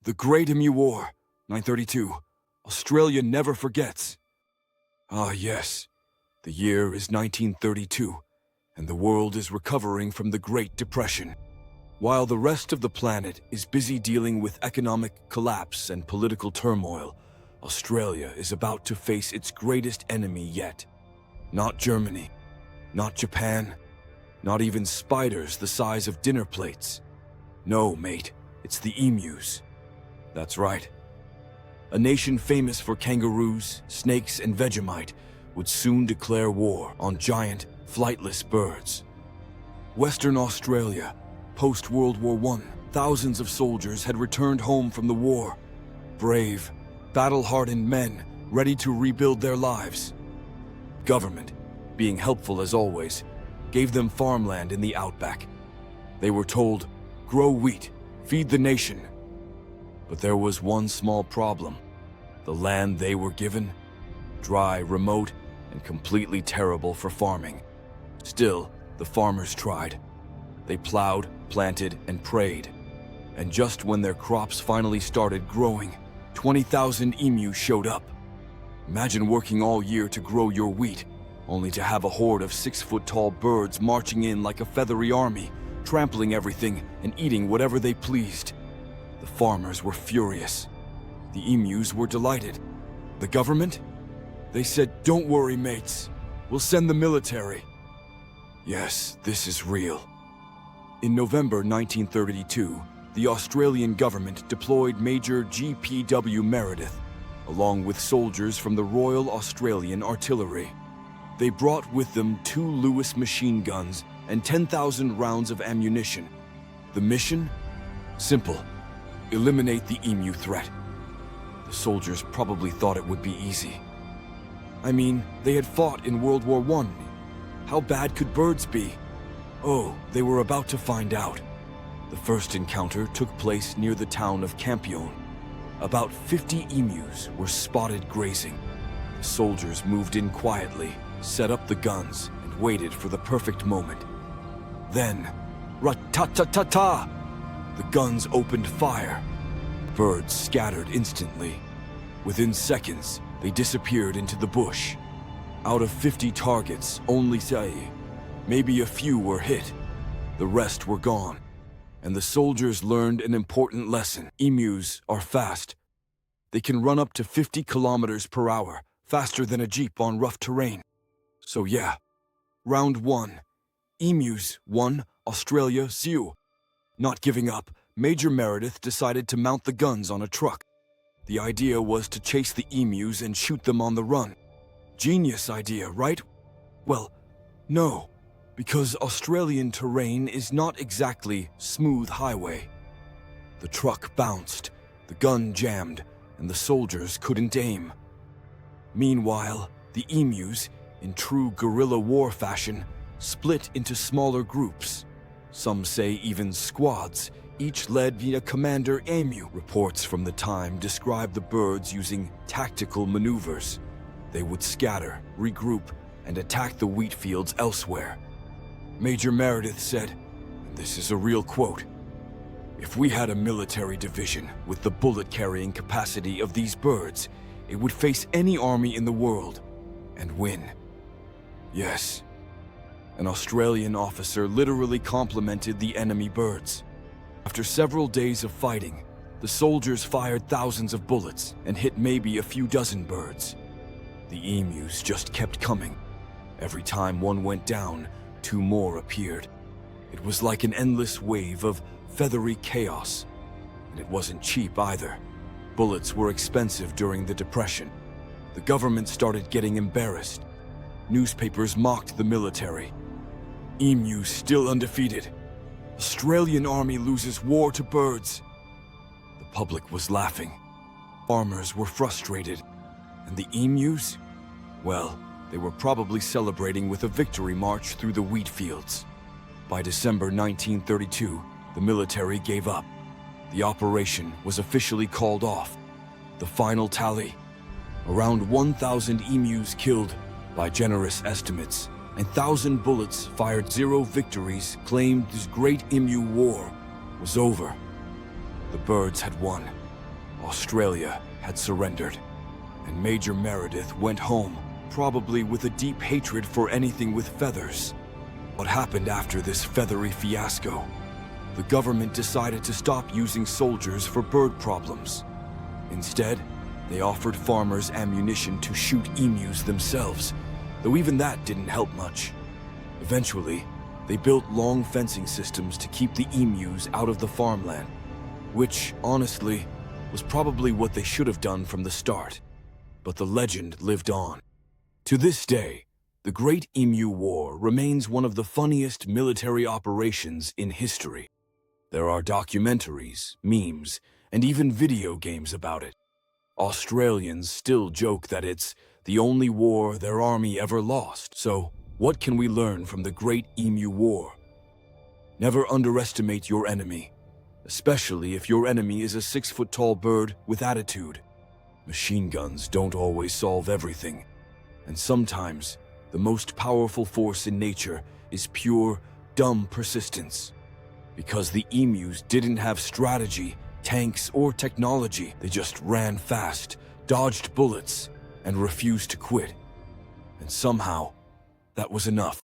The Great Emu War, 932. Australia never forgets. Ah, yes. The year is 1932, and the world is recovering from the Great Depression. While the rest of the planet is busy dealing with economic collapse and political turmoil, Australia is about to face its greatest enemy yet. Not Germany, not Japan, not even spiders the size of dinner plates. No, mate, it's the emus. That's right. A nation famous for kangaroos, snakes, and Vegemite would soon declare war on giant, flightless birds. Western Australia, post-World War I, thousands of soldiers had returned home from the war. Brave, battle-hardened men ready to rebuild their lives. Government, being helpful as always, gave them farmland in the outback. They were told, grow wheat, feed the nation. But there was one small problem. The land they were given, dry, remote, and completely terrible for farming. Still, the farmers tried. They plowed, planted, and prayed. And just when their crops finally started growing, 20,000 emus showed up. Imagine working all year to grow your wheat, only to have a horde of 6-foot-tall birds marching in like a feathery army, trampling everything and eating whatever they pleased. The farmers were furious. The emus were delighted. The government? They said, don't worry, mates. We'll send the military. Yes, this is real. In November 1932, the Australian government deployed Major G.P.W. Meredith, along with soldiers from the Royal Australian Artillery. They brought with them 2 Lewis machine guns and 10,000 rounds of ammunition. The mission? Simple. Eliminate the emu threat. The soldiers probably thought it would be easy. I mean, they had fought in World War I. How bad could birds be? Oh, they were about to find out. The first encounter took place near the town of Campione. About 50 emus were spotted grazing. The soldiers moved in quietly, set up the guns, and waited for the perfect moment. Then, rat-ta-ta-ta-ta! The guns opened fire. Birds scattered instantly. Within seconds, they disappeared into the bush. Out of 50 targets, only maybe a few were hit. The rest were gone. And the soldiers learned an important lesson. Emus are fast. They can run up to 50 kilometers per hour, faster than a jeep on rough terrain. So yeah, round 1. Emus won, Australia 0. Not giving up, Major Meredith decided to mount the guns on a truck. The idea was to chase the emus and shoot them on the run. Genius idea, right? Well, no, because Australian terrain is not exactly smooth highway. The truck bounced, the gun jammed, and the soldiers couldn't aim. Meanwhile, the emus, in true guerrilla war fashion, split into smaller groups. Some say even squads, each led via Commander Emu. Reports from the time describe the birds using tactical maneuvers. They would scatter, regroup, and attack the wheat fields elsewhere. Major Meredith said, and this is a real quote, "If we had a military division with the bullet-carrying capacity of these birds, it would face any army in the world and win." Yes. An Australian officer literally complimented the enemy birds. After several days of fighting, the soldiers fired thousands of bullets and hit maybe a few dozen birds. The emus just kept coming. Every time one went down, 2 more appeared. It was like an endless wave of feathery chaos. And it wasn't cheap either. Bullets were expensive during the Depression. The government started getting embarrassed. Newspapers mocked the military. Emus still undefeated. Australian army loses war to birds. The public was laughing. Farmers were frustrated. And the emus? Well, they were probably celebrating with a victory march through the wheat fields. By December 1932, the military gave up. The operation was officially called off. The final tally? Around 1,000 emus killed, by generous estimates, and 1,000 bullets fired. 0 victories claimed this Great Emu War was over. The birds had won. Australia had surrendered, and Major Meredith went home, probably with a deep hatred for anything with feathers. What happened after this feathery fiasco? The government decided to stop using soldiers for bird problems. Instead, they offered farmers ammunition to shoot emus themselves, though even that didn't help much. Eventually, they built long fencing systems to keep the emus out of the farmland, which, honestly, was probably what they should have done from the start. But the legend lived on. To this day, the Great Emu War remains one of the funniest military operations in history. There are documentaries, memes, and even video games about it. Australians still joke that it's the only war their army ever lost. So, what can we learn from the Great Emu War? Never underestimate your enemy, especially if your enemy is a 6-foot-tall bird with attitude. Machine guns don't always solve everything, and sometimes the most powerful force in nature is pure, dumb persistence. Because the emus didn't have strategy, tanks, or technology, they just ran fast, dodged bullets, and refused to quit. And somehow, that was enough.